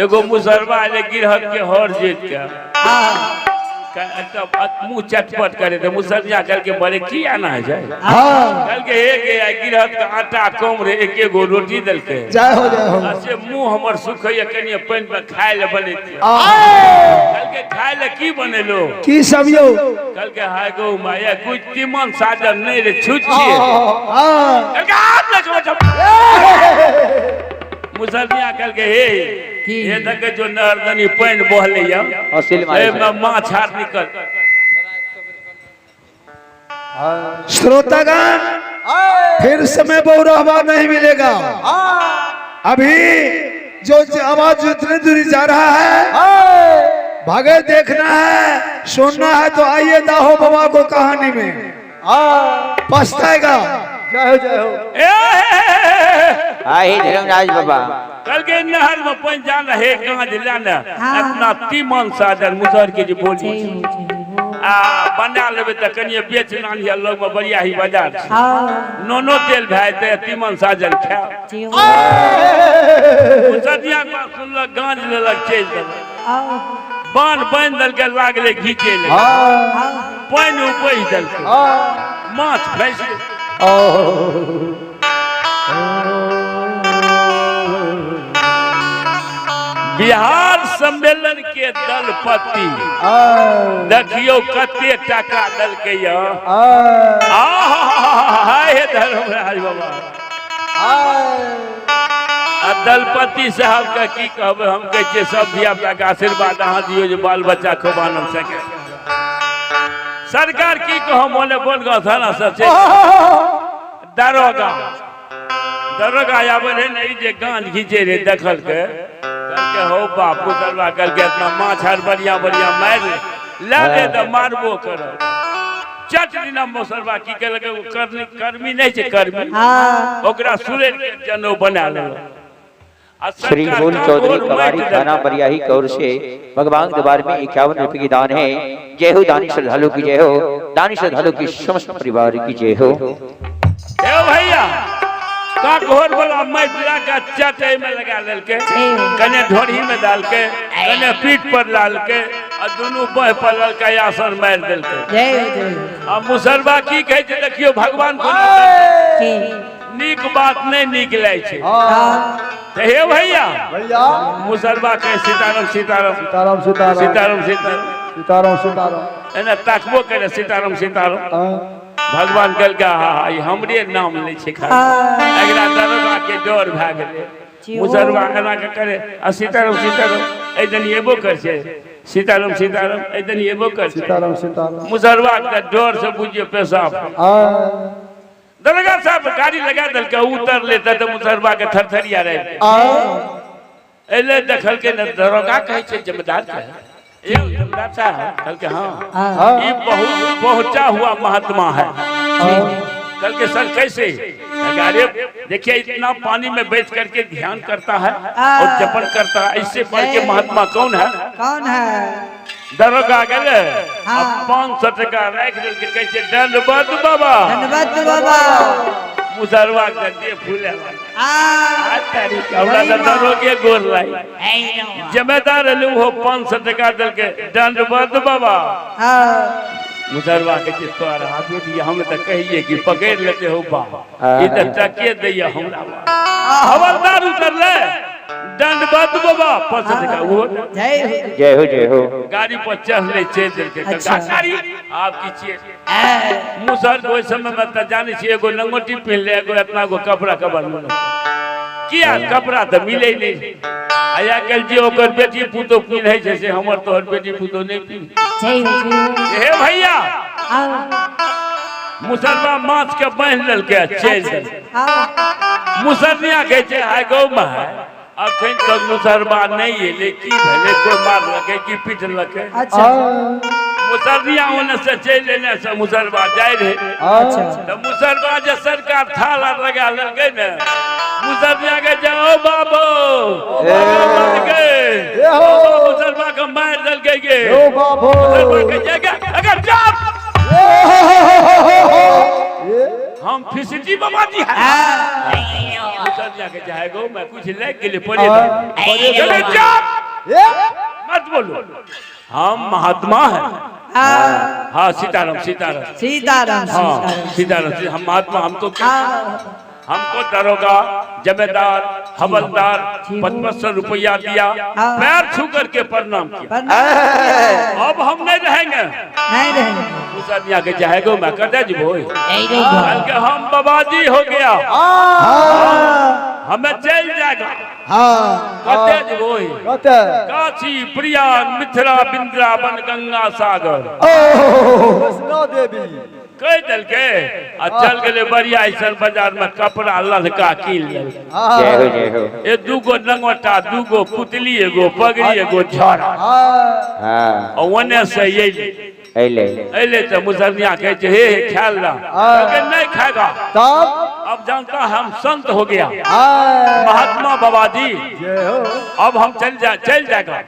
एगो मुसलमान ले गिरहत के हर जीत के मुंह चटपट करे तो मुसलिया कल के बड़े की आना है जाए कल के एक गिरहत का आटा कम रे एक एगो रोटी दल के जय हो से मुंह हमर सुख है कनिए पानी में खाए ले बने कल के खाए ले की बनेलो की सब यो कल के हाय गो माया कुछ तीमन साजन नहीं रे छूट छिए कल के आप लग मुसलिया कल के हे ये तक जो नरदनी पानी बहले या ए में माछ हार निकल श्रोतागण फिर समय बहुरहवा नहीं मिलेगा अभी जो आवाज जितनी दूरी जा रहा है भागे देखना है सुनना है तो आइए दाहो बाबा को कहानी में पछताएगा जय हो धर्मराज बाबा कल के नहर में पानी जाना है गांज लाना अपना तीमन साजन मुसर के जो बोली बना लेबे त कनिए बेच नानी लोग में बढ़िया ही बाजार नोनो तेल भाई ते तीमन साजन खा मुसदिया का सुनल गांज लेलक चल दल बान बन दल के लागले घीचे ले पानी उपई दल के माछ फैस बिहार सम्मेलन के दलपति देखियो कते टका दल के धर्मराज बाबा दलपति साहब का की कहब हम कहे सब धिया पुता के आशीर्वाद अहाँ दियो जो बाल बच्चा खूब आनंद सके सरकार की कहो मोने बनगांव थाना सब दरोगा आवे नहीं जे गांज घीचे रे देखल के हो बापू सरवा कल के इतना माछ हर बढ़िया बढ़िया मार ले तो मारबो करो चटनी ना मोसरवा की के लगे कर्मी नहीं छे कर्मी ओकरा सूर्य जनो बना ले श्री भूल चौधरी कवाड़ी थाना बरियाही की ओर से भगवान दरबार में 51 रुपए की दान है। जय हो दानी श्रद्धालु की जय हो, दानी श्रद्धालु की समस्त परिवार की जय हो। भैया का घोर वाला मैं पिला का चटे में लगा लेके कने ढोरी में डाल के कने पीठ पर डाल के और दोनों बह पलल का आसन मार देल के अब मुसलबा की कहे छे देखियो भगवान को नीक बात नहीं निकले छे हे भैया मुसलबा कहे सीताराम सीताराम सीताराम सीताराम सीताराम सीताराम सीताराम एना ताकबो करे सीताराम सीताराम भगवान कल का हमरे नाम नहीं छे खा अगला दरबार के डर भ गेले मुसलबा एना के करे सीताराम सीताराम ए दिन एबो कर छे सीताराम सीताराम ए दिन एबो कर सीताराम सीताराम मुसलबा के डर से बुझिए पेशाब दरगाह साहब गाड़ी लगा दल के उतर लेता तो मुसलबा के थरथरिया रहे एले देखल के दरोगा कहे छे जमींदार के ये जमींदार साहब कल के हां ये बहुत पहुंचा हुआ महात्मा है कल के सर कैसे गाड़ी देखिए इतना पानी में बैठ करके ध्यान करता है और जपन करता है ऐसे पढ़ के महात्मा कौन है दरोगा गेले अब 500 टका रख देल के कहे छे दंडवत बाबा मुसलबा के दे फूले आ तारीख हमरा दरोगे गोर लाई जमींदार ले वो 500 टका देल के दंडवत बाबा मुसलबा के तोर हाथे दिए हम त कहिए कि पकड़ लेते हो बा ई त टके दैया हमरा हवलदार उतर ले दंडवत बाबा 500 टका वो जय हो गाड़ी पर चढ़ ले चल के गाड़ी आपकी छे मुसर कोई समय में त जाने छी एगो लंगोटी पहन ले एगो इतना गो कपड़ा कबर में किया कपड़ा त मिले नहीं आया कल जी ओकर बेटी पुतो पिन्है छै से हमर तोहर बेटी पुतो नहीं पिन्ह हे भैया मुसलबा माछ के बांध लेल के चल मुसलनिया कहे छे हाय गौ में अखन तक मुसलबा नहीं है लेकिन भले कोई मार लगे कि पीट लगे अच्छा मुसलनिया ओने से चल लेने से मुसलबा जाय रहे अच्छा तो मुसलबा जे सरकार थाला लगा लगे ने मुसलनिया के जाओ बाबू मुसलबा के मार दल के ओ बाबू मुसलबा के जगह अगर जाप हम फिसटी बाबा जी है मुसलिया के जाएगो मैं कुछ ले के लिए पड़े मत बोलो हम महात्मा हैं। हाँ सीताराम सीताराम सीताराम हाँ सीताराम हम महात्मा हमको दरोगा जमींदार हवलदार 55 रुपया दिया पैर छू करके प्रणाम किया। अब हम नहीं रहेंगे मुसलिया के जाएगो मैं कर दे बल्कि हम बाबाजी हो गया हमें चल जाएगा काशी प्रयाग मिथिला वृंदावन गंगा सागर कई दल के चल गए बढ़िया ऐसा बाजार में कपड़ा ललका कीन ये दूगो लंगोटा दूगो पुतली एगो पगड़ी एगो झोरा और ओने से अले तो मुसलिया कहे हे ख्याल नहीं खाएगा अब जानता हम संत हो गया महात्मा बाबाजी अब हम चल जाएगा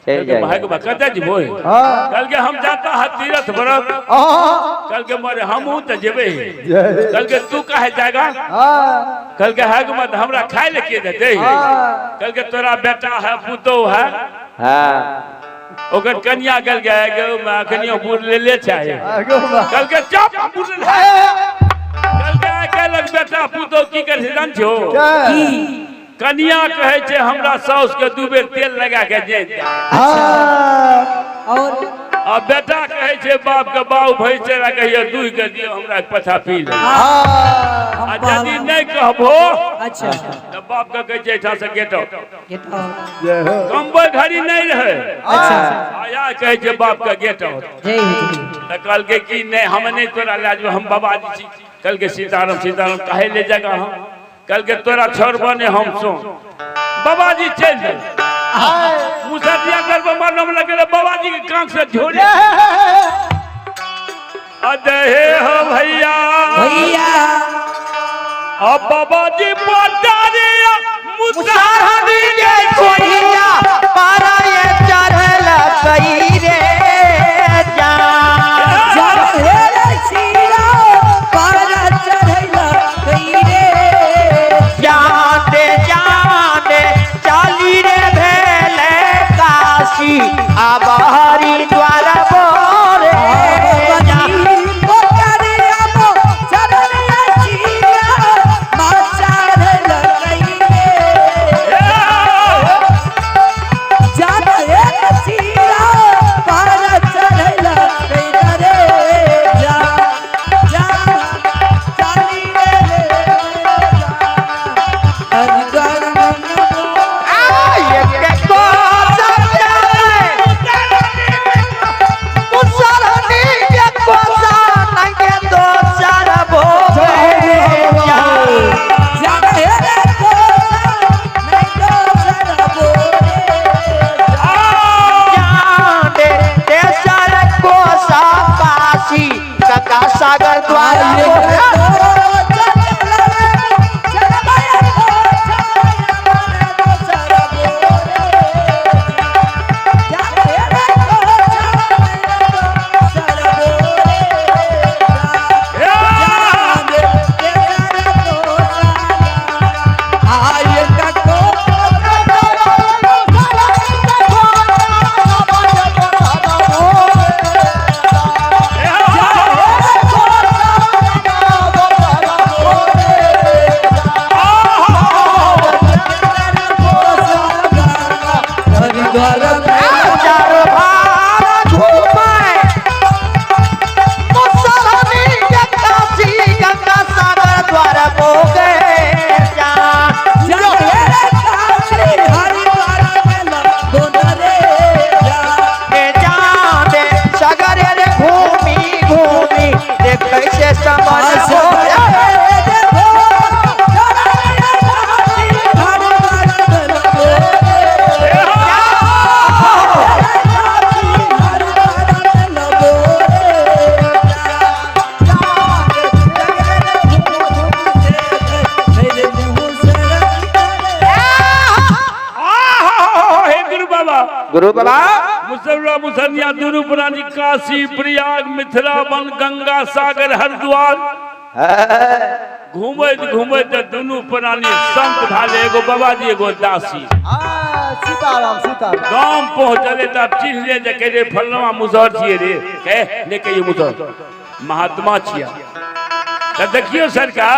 कहते जी बोए कल के हम जाता है तीर्थ व्रत कल के मारे हम तो जेबे कल के तू कहे जाएगा कल के है मत हमरा खाए लेके देते कल के तोरा बेटा है पुतो है ओकर कन्या कल गए मैं कन्या बुर ले चाहे कल के चुप बुर कल के कहलक बेटा पुतो की कर जान छो कन्या कहे छे हमरा साउस के 2 बेर तेल लगा के दे और अब बेटा कहे छे बाप के बाऊ भैंसे ला कहियो दूध के दियो हमरा के पथा पी ले आ यदि नहीं कहबो अच्छा तो बाप के कहे छे एठा से गेट आउट कंबल घड़ी नहीं रहे अच्छा आया कहे छे बाप के गेट आउट जय तो कल के की नहीं हम नहीं तोरा लाज हम बाबाजी छी कल के सीताराम सीताराम काहे ले जागा हम कल के तोरा छोड़ बने हम सो बाबाजी चल गए मुसलिया कर मारने में लगे बाबाजी के कांख से झोले अदे हो भैया अब बाबाजी पटारे मुसहरी के छोड़िया पारा ये चढ़ल कई रे अब हरिद्वार बोरे सागर गुरु बाबा मुसलमान मुसलिया दुरु पुरानी काशी प्रयाग मिथिला वन गंगा सागर हरिद्वार घूमैत घूमैत दुनू प्राणी संत भाले एगो बाबाजी एगो दासी सीताराम सीताराम गांव पहुंचले तब चिन्ह ले जे कहे फलवा मुसहर छिए रे कहे लेके ये मुसहर महात्मा छिया त देखियो सरकार